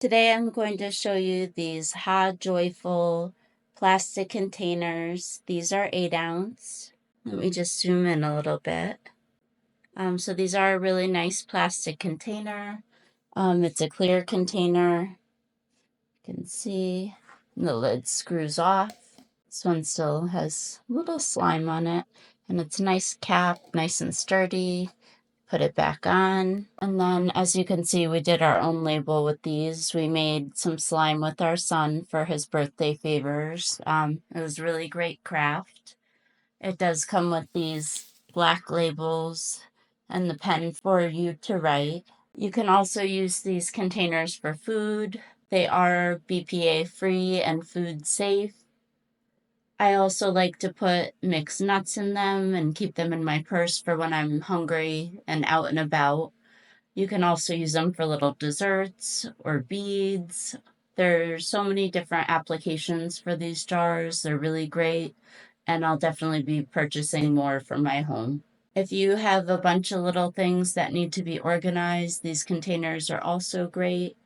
Today I'm going to show you these Ha Joyful plastic containers. These are 8 ounce. Let me just zoom in a little bit. So these are a really nice plastic container. It's a clear container. You can see the lid screws off. This one still has a little slime on it, and it's a nice cap, nice and sturdy. Put it back on. And then, as you can see, we did our own label with these. We made some slime with our son for his birthday favors. It was really great craft. It does come with these black labels and the pen for you to write. You can also use these containers for food. They are BPA-free and food safe. I also like to put mixed nuts in them and keep them in my purse for when I'm hungry and out and about. You can also use them for little desserts or beads. There's so many different applications for these jars. They're really great, and I'll definitely be purchasing more for my home. If you have a bunch of little things that need to be organized, these containers are also great.